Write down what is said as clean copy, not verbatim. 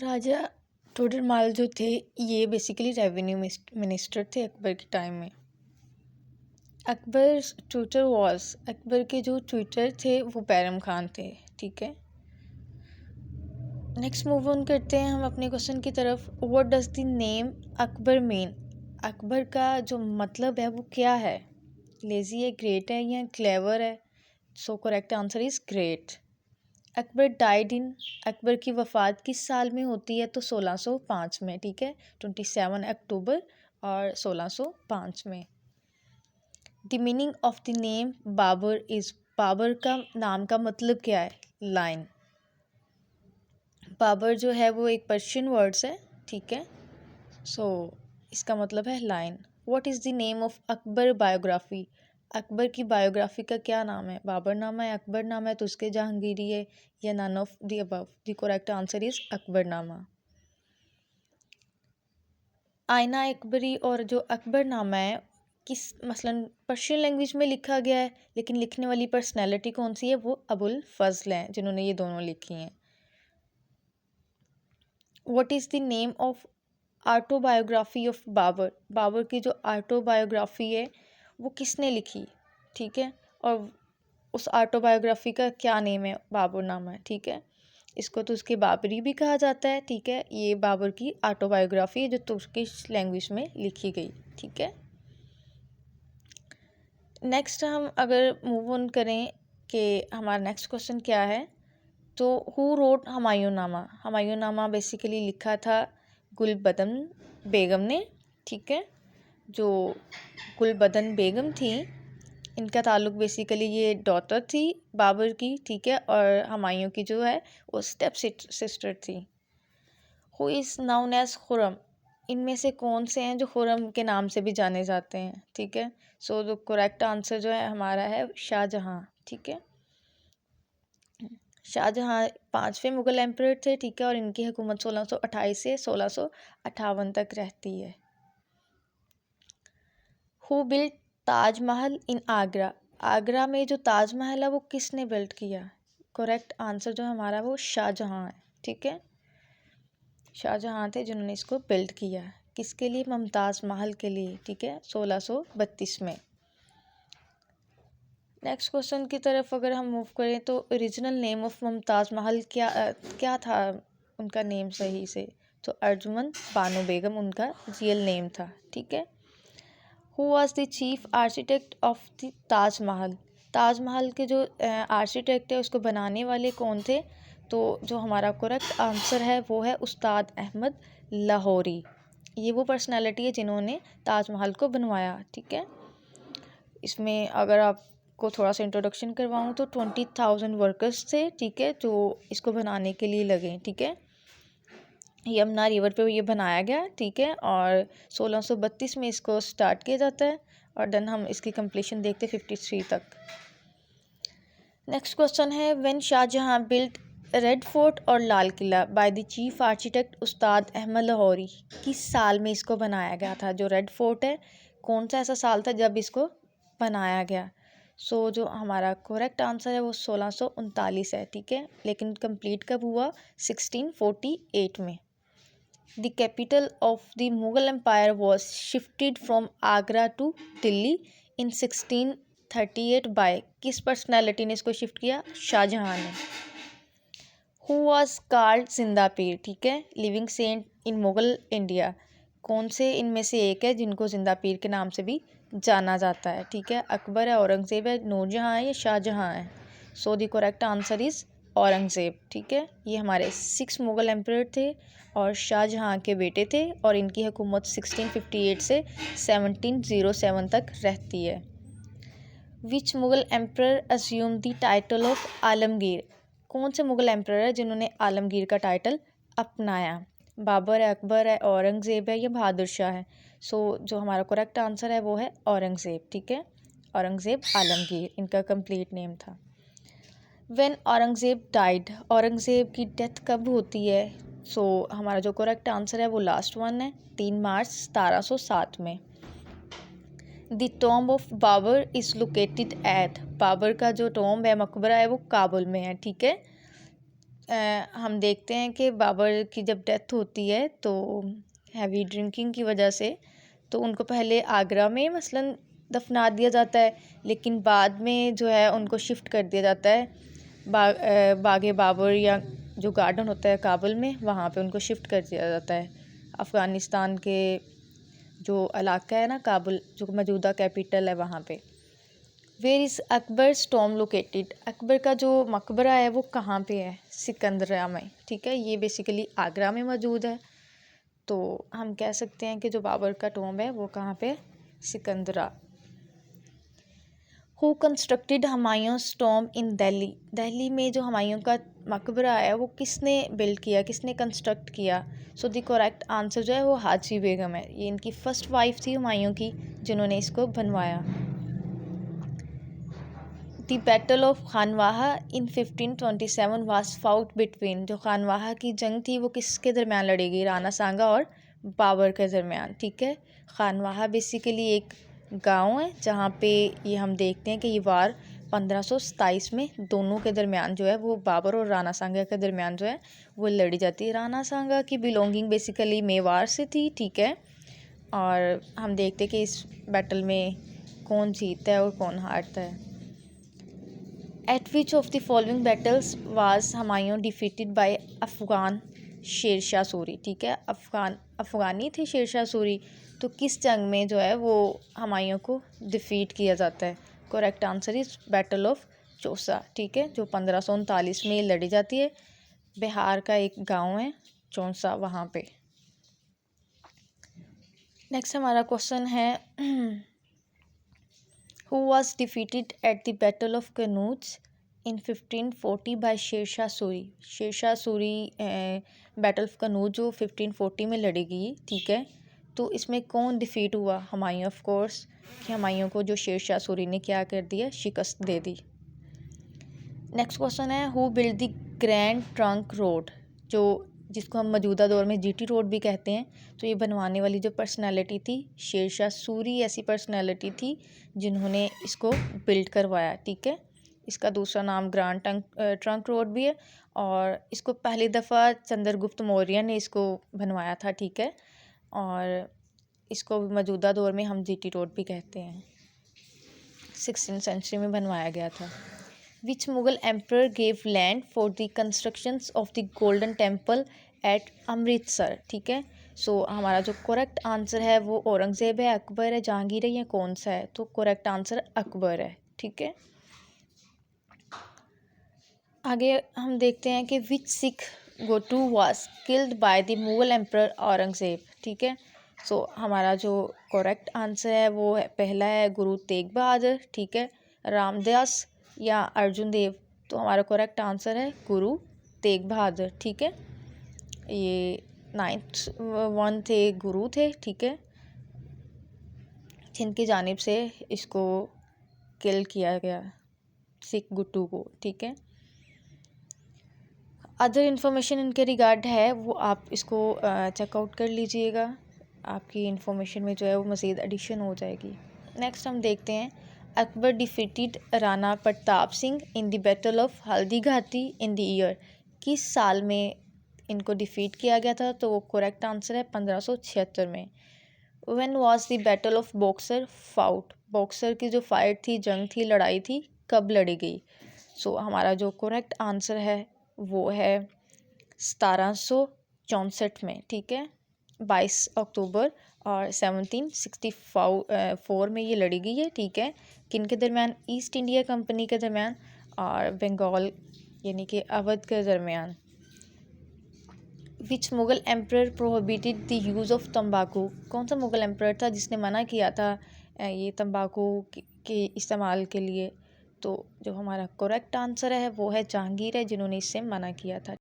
राजा टोडरमाल जो थे ये बेसिकली रेवेन्यू मिनिस्टर थे अकबर के टाइम में। अकबर ट्यूटर वॉज अकबर के जो ट्यूटर थे वो बैरम खान थे। ठीक है, नेक्स्ट मूव ऑन करते हैं हम अपने क्वेश्चन की तरफ। What does the name Akbar mean? Akbar का जो मतलब है वो क्या है? लेजी है, ग्रेट है या क्लेवर है? So correct answer is great. Akbar died in Akbar की वफ़ात किस साल में होती है? तो 1605 में। ठीक है, 27 अक्टूबर और 1605 में। The meaning of the name Babur is Babur का नाम का मतलब क्या है? लाइन। बाबर जो है वो एक पर्शियन वर्ड्स है। ठीक है, सो इसका मतलब है line. What is the name of Akbar biography? Akbar की बायोग्राफी का क्या नाम है? बाबर नामा है, अकबर नामा है, तो उसके जहांगीरी है या none of the above? The correct answer is Akbar Nama. Ain Akbari और जो अकबर नामा है किस मसलन पर्शियन लैंग्वेज में लिखा गया है, लेकिन लिखने वाली पर्सनैलिटी कौन सी है? वो अबुल फजल हैं जिन्होंने ये दोनों लिखी हैं। What is the name of autobiography of Babur? Babur की जो ऑटोबायोग्राफी है वो किसने लिखी? ठीक है, और उस ऑटोबायोग्राफी का क्या नेम है? बाबरनामा है। ठीक है, इसको तो उसके बाबरी भी कहा जाता है। ठीक है, ये बाबर की ऑटोबायोग्राफी है जो तुर्किश लैंग्वेज में लिखी गई। ठीक है, नेक्स्ट हम अगर मूव ऑन करें कि हमारा नेक्स्ट क्वेश्चन क्या है, तो हु रोट हुमायूंनामा? हुमायूंनामा बेसिकली लिखा था गुलबदन बेगम ने। ठीक है, जो गुलबदन बेगम थी इनका ताल्लुक बेसिकली ये डॉटर थी बाबर की। ठीक है, और हुमायूं की जो है वो स्टेप सिस्टर थी। Who is known as Khurram? इनमें से कौन से हैं जो खुरम के नाम से भी जाने जाते हैं? ठीक है, सो द करेक्ट आंसर जो है हमारा है शाहजहां। ठीक है, शाहजहां 5वें मुग़ल एम्परर थे। ठीक है, और इनकी हुकूमत 1628 से 1658 तक रहती है। हु बिल्ट ताजमहल इन आगरा? आगरा में जो ताजमहल है वो किसने बिल्ट किया? करेक्ट आंसर जो हमारा वो शाहजहां है। ठीक है, शाहजहां थे जिन्होंने इसको बिल्ट किया। किसके लिए? मुमताज़ महल के लिए। ठीक है, 1632 में। नेक्स्ट क्वेश्चन की तरफ अगर हम मूव करें तो ओरिजिनल नेम ऑफ मुमताज़ महल क्या था उनका नेम सही से? तो अर्जुमंद बानो बेगम उनका रियल नेम था। ठीक है, who was the chief architect of the Taj Mahal? Taj Mahal के जो आर्किटेक्ट है उसको बनाने वाले कौन थे? तो जो हमारा करेक्ट आंसर है वो है उस्ताद अहमद लाहौरी। ये वो पर्सनालिटी है जिन्होंने ताजमहल को बनवाया। ठीक है, इसमें अगर आपको थोड़ा सा इंट्रोडक्शन करवाऊँ तो 20,000 वर्कर्स थे। ठीक है, जो इसको बनाने के लिए लगे। ठीक है, यमुना रिवर पे ये बनाया गया। ठीक है, और 1632 में इसको स्टार्ट किया जाता है और देन हम इसकी कंप्लीशन देखते 53 तक। नेक्स्ट क्वेश्चन है when Shah Jahan built Red Fort और Lal Qila by the chief architect Ustad Ahmad Lahori, किस साल में इसको बनाया गया था? जो रेड फोर्ट है कौन सा ऐसा साल था जब इसको बनाया गया? सो जो हमारा करेक्ट आंसर है वो 1639 है। ठीक है, लेकिन कंप्लीट कब हुआ? 1648 में। The capital of the Mughal Empire was shifted from Agra to Delhi in 1638 by किस पर्सनैलिटी ने इसको शिफ्ट किया? शाहजहां ने। Who was called जिंदा पीर? ठीक है, लिविंग सेंट इन मुगल इंडिया। कौन से इनमें से एक है जिनको जिंदा पीर के नाम से भी जाना जाता है? ठीक है, अकबर है, औरंगजेब है, नूरजहां है या शाहजहां है? So the correct answer is Aurangzeb. ठीक है, ये हमारे 6 मुग़ल एम्परर थे और शाहजहां के बेटे थे और इनकी हुकूमत 1658 से 1707 तक रहती है। Which Mughal emperor assume the title of Alamgir? कौन से मुग़ल एम्परर है जिन्होंने आलमगीर का टाइटल अपनाया? बाबर है, अकबर है, औरंगज़ेब है या बहादुर शाह है? सो जो हमारा करेक्ट आंसर है वो है औरंगज़ेब। ठीक है, औरंगज़ेब आलमगीर इनका कंप्लीट नेम था। When Aurangzeb died? औरंगज़ेब की डेथ कब होती है? सो हमारा जो करेक्ट आंसर है वो लास्ट वन है, 3 मार्च 1707 में। The tomb of Babur is located at? Babur का जो टॉम्ब है, मकबरा है, वो काबुल में है। ठीक है, हम देखते हैं कि बाबर की जब डेथ होती है तो हैवी ड्रिंकिंग की वजह से, तो उनको पहले आगरा में मसलन दफना दिया जाता है, लेकिन बाद में जो है उनको शिफ्ट कर दिया जाता है बागे बाबर या जो गार्डन होता है काबुल में, वहाँ पे उनको शिफ्ट कर दिया जाता है। अफ़गानिस्तान के जो इलाका है ना काबुल, जो मौजूदा कैपिटल है, वहाँ पे। Where is Akbar tomb located, Akbar का जो मकबरा है वो कहाँ पे है? सिकंदरा में, ठीक है। ये बेसिकली आगरा में मौजूद है, तो हम कह सकते हैं कि जो बाबर का टॉम है वो कहाँ पे? Sikandra. Who constructed Humayun's tomb in Delhi, Delhi में जो हुमायूं का मकबरा है वो किसने बिल्ड किया, किसने कंस्ट्रक्ट किया? सो द करेक्ट आंसर जो है वो हाजी बेगम है। ये इनकी फर्स्ट वाइफ थी हुमायूं की, जिन्होंने इसको बनवाया। The battle of Khanwa in 1527 was fought between, जो खानवाहा की जंग थी वो किसके दरमियान लड़ी गई? राणा सांगा और बाबर के दरमियान, ठीक है। खानवाहा बेसिकली एक गांव है जहाँ पे ये हम देखते हैं कि ये वार 1527 में दोनों के दरमियान जो है वो बाबर और राणा सांगा के दरमियान जो है वो लड़ी जाती है। राणा सांगा की बिलोंगिंग बेसिकली मेवाड़ से थी, ठीक है। और हम देखते हैं कि इस बैटल में कौन जीतता है और कौन हारता है। At which of the following battles was Humayun defeated by Afghan Sher Shah Suri, ठीक है। अफ़गानी थे शेरशाह सूरी, तो किस जंग में जो है वो हुमायूं को डिफ़ीट किया जाता है? Correct answer is battle of Chausa, ठीक है, जो 1539 में लड़ी जाती है। बिहार का एक गांव है चौसा, वहाँ पे। नेक्स्ट हमारा क्वेश्चन है who was defeated at the Battle of Kannauj in 1540 by Sher Shah Suri. Sher Shah Suri battle of Kannauj जो 1540 में लड़ी गई, ठीक है। तो इसमें कौन डिफीट हुआ? हुमायूं ऑफ कोर्स, कि हुमायूं को जो शेरशाह सूरी ने क्या कर दिया? शिकस्त दे दी। नेक्स्ट क्वेश्चन है who build the grand trunk road, जो जिसको हम मौजूदा दौर में जीटी रोड भी कहते हैं। तो ये बनवाने वाली जो पर्सनालिटी थी शेरशाह सूरी, ऐसी पर्सनालिटी थी जिन्होंने इसको बिल्ड करवाया, ठीक है। इसका दूसरा नाम ग्रैंड ट्रंक रोड भी है, और इसको पहली दफ़ा चंद्रगुप्त मौर्य ने इसको बनवाया था, ठीक है। और इसको मौजूदा दौर में हम जीटी रोड भी कहते हैं। 16th सेंचुरी में बनवाया गया था। Which Mughal emperor gave land for the constructions of the Golden Temple at Amritsar, ठीक है। सो हमारा जो करेक्ट आंसर है वो औरंगज़ेब है, अकबर है, जहांगीर है, या कौन सा है? तो करेक्ट आंसर अकबर है, ठीक है। आगे हम देखते हैं कि which Sikh guru was killed by the Mughal emperor Aurangzeb, ठीक है। सो हमारा जो करेक्ट आंसर है वो पहला है गुरु तेग बहादुर, ठीक है। रामदास या अर्जुन देव, तो हमारा करेक्ट आंसर है गुरु तेग बहादुर, ठीक है। ये 9th वन थे, गुरु थे, ठीक है, जिनकी जानिब से इसको किल किया गया सिख गुट्टू को, ठीक है। अदर इन्फॉर्मेशन इनके रिगार्ड है वो आप इसको चेकआउट कर लीजिएगा, आपकी इन्फॉर्मेशन में जो है वो मज़ीद एडिशन हो जाएगी। नेक्स्ट हम देखते हैं Akbar defeated Rana Pratap Singh in the battle of Haldi Ghati in the year, किस साल में इनको डिफीट किया गया था? तो वो करेक्ट आंसर है 1576 में। When was the battle of boxer fought, boxer की जो फाइट थी, जंग थी, लड़ाई थी, कब लड़ी गई? सो हमारा जो करेक्ट आंसर है वो है 1764 में, ठीक है। 22 अक्टूबर और 1764 में ये लड़ी गई है, ठीक है। किन के दरमियान? ईस्ट इंडिया कंपनी के दरमियान और बंगाल यानी कि अवध के दरमियान। Which Mughal emperor prohibited the use of तंबाकू, कौन सा मुगल एम्पर था जिसने मना किया था ये तंबाकू के इस्तेमाल के लिए? तो जो हमारा करेक्ट आंसर है वो है जहांगीर है, जिन्होंने इससे मना किया था।